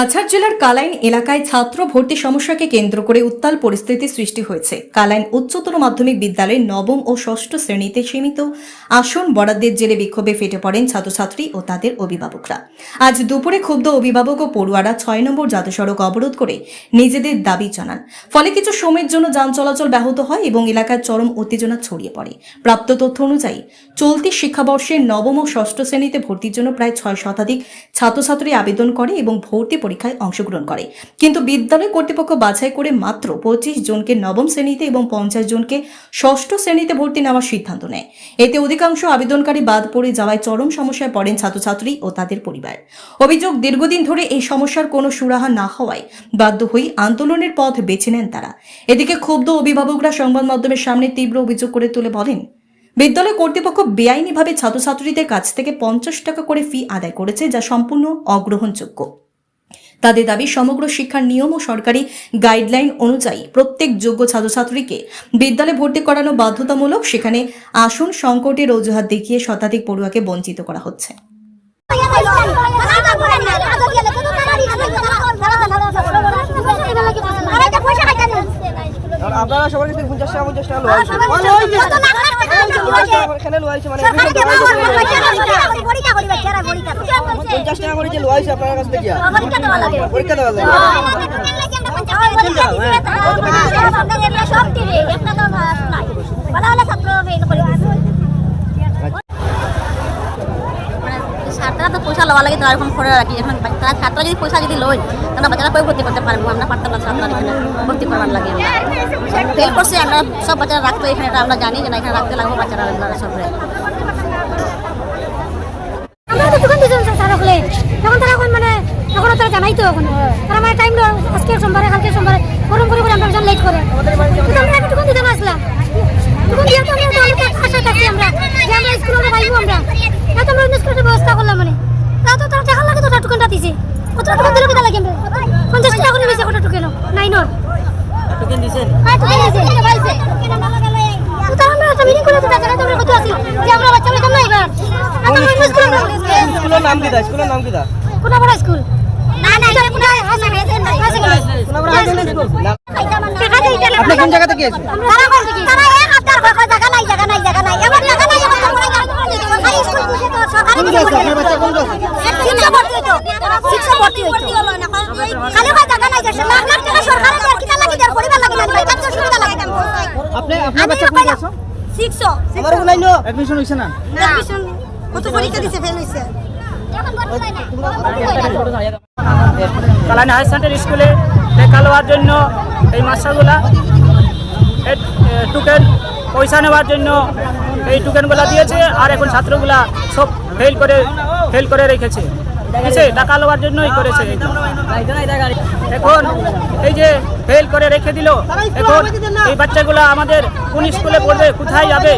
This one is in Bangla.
কাছাড় জেলার কালাইন এলাকায় ছাত্র ভর্তি সমস্যাকে কেন্দ্র করে উত্তাল পরিস্থিতি সৃষ্টি হয়েছে। কালাইন উচ্চতর মাধ্যমিক বিদ্যালয়ের নবম ও ষষ্ঠ শ্রেণীতে সীমিত আসন বরাদ্দের জেরে বিক্ষোভে ফেটে পড়েন ছাত্রছাত্রী ও তাদের অভিভাবকরা। আজ দুপুরে ক্ষুব্ধ অভিভাবক ও পড়ুয়ারা ৬ নম্বর জাতীয় সড়ক অবরোধ করে নিজেদের দাবি জানান। ফলে কিছু সময়ের জন্য যান চলাচল ব্যাহত হয় এবং এলাকায় চরম উত্তেজনা ছড়িয়ে পড়ে। প্রাপ্ত তথ্য অনুযায়ী চলতি শিক্ষাবর্ষের নবম ও ষষ্ঠ শ্রেণীতে ভর্তির জন্য প্রায় ৬ শতাধিক ছাত্রছাত্রী আবেদন করে এবং ভর্তি পরীক্ষায় অংশগ্রহণ করে, কিন্তু বিদ্যালয় কর্তৃপক্ষ বাছাই করে মাত্র ২৫ জনকে নবম শ্রেণীতে এবং ৫০ জনকে ষষ্ঠ শ্রেণীতে ভর্তি নেওয়ার সিদ্ধান্ত নেয়। এতে অধিকাংশ আবেদনকারী বাদ পড়ে যাওয়ায় চরম সমস্যায় পড়েন ছাত্রছাত্রী ও তাদের পরিবার। অভিযোগ, দীর্ঘদিন ধরে এই সমস্যার কোনো সুরাহা না হওয়ায় বাধ্য হয়ে আন্দোলনের পথ বেছে নেন তারা। এদিকে ক্ষুব্ধ অভিভাবকরা সংবাদ মাধ্যমের সামনে তীব্র অভিযোগ করে তুলে বলেন, বিদ্যালয় কর্তৃপক্ষ বেআইনিভাবে ছাত্রছাত্রীদের কাছ থেকে ৫০ টাকা করে ফি আদায় করেছে, যা সম্পূর্ণ অগ্রহণযোগ্য। তাদের দাবি, সমগ্র শিক্ষার নিয়ম ও সরকারি গাইডলাইন অনুযায়ী প্রত্যেক যোগ্য ছাত্রছাত্রীকে বিদ্যালয়ে ভর্তি করানো বাধ্যতামূলক। সেখানে আসন সংকটের অজুহাত দেখিয়ে শতাধিক পড়ুয়াকে বঞ্চিত করা হচ্ছে। আপনারা সবার কাছে 50 টাকা 50 টাকা লয় এখানে লয় মানে 50 টাকা করে যে লয় আপনার কাছ থেকে পরীক্ষা দেওয়া লাগে সব দিবে একটা তো নাই বলা হলো ছাত্র করে ছাত্ররা তো পয়সা লওয়া লাগে, তারা এখন করে রাখি। এখন তারা ছাত্র যদি পয়সা যদি লয়, তারা বাচ্চারা কই ভর্তি করতে পারবো? আমরা পারতাম না ছাত্ররা এখানে ভর্তি করবার লাগে। ফেল করছে, আমরা সব বাচ্চারা রাখতো এখানে, এটা আমরা জানি যে না এখানে রাখতে লাগবে বাচ্চারা সব। আমরা তো দোকান দিয়েছিলাম স্যার হলে, এখন তারা এখন মানে এখনো তারা জানাইতো, এখন তারা মানে টাইম আজকে সোমবারে কালকে সোমবারে গরম করে করে আমরা লেট করে আমরা একটু দোকান দিতে আসলাম। দোকান দিয়ে তো আমরা আশা থাকি আমরা যে আমরা স্কুলে পাইবো, আমরা এত আমরা স্কুলের ব্যবস্থা করলাম মানে তা তো তারা টাকা লাগে তো তার দোকানটা দিছে। কত টাকা দিলে কি লাগে? আমরা 50 টাকা করে নিয়েছে কত টোকেন নাইনর টোকেন দিছেন। হ্যাঁ টোকেন দিছে পাইছে। তো তারা আমরা একটা মিটিং করে তো জানা তো আমরা কত আছে যে আমরা বাচ্চাদের জন্য এবার স্কুলের নাম কি দা? স্কুলের নাম কি দা? কোন বড় স্কুল? না না এটা কোন আপনি কোন জায়গা থেকে এসেছেন? তারা এক আপনার জায়গা নাই জায়গা নাই জায়গা নাই এবার জায়গা নাই এবার সরকারি স্কুল বুঝে তো সরকারি আপনার বাচ্চা কোন ক্লাসে? শিক্ষা ভর্তি হইতো শিক্ষা ভর্তি হইতো খালি ভাই জায়গা নাই দেশে লাখ লাখ টাকা সরকারে দেয় কিটা লাগি দেয় পরিবার লাগি না ভাই কাজ সুবিধা লাগি না। আপনার বাচ্চা কোন ক্লাসে? 6 আমার কোন লাইনো এডমিশন হইছে না? এডমিশন কত পরীক্ষা দিছে ফেল হইছে। কালাইন হাই সেকেন্ডারি স্কুলে লেখা লওয়ার জন্য এই মাস্টারগুলা টোকেন পয়সা নেওয়ার জন্য এই টোকেনগুলা দিয়েছে, আর এখন ছাত্রগুলা সব ফেল করে রেখেছে। ঠিক আছে, টাকা লওয়ার জন্যই করেছে। এখন এই যে ফেল করে রেখে দিল, এখন এই বাচ্চাগুলা আমাদের কোন স্কুলে পড়বে, কোথায় যাবে?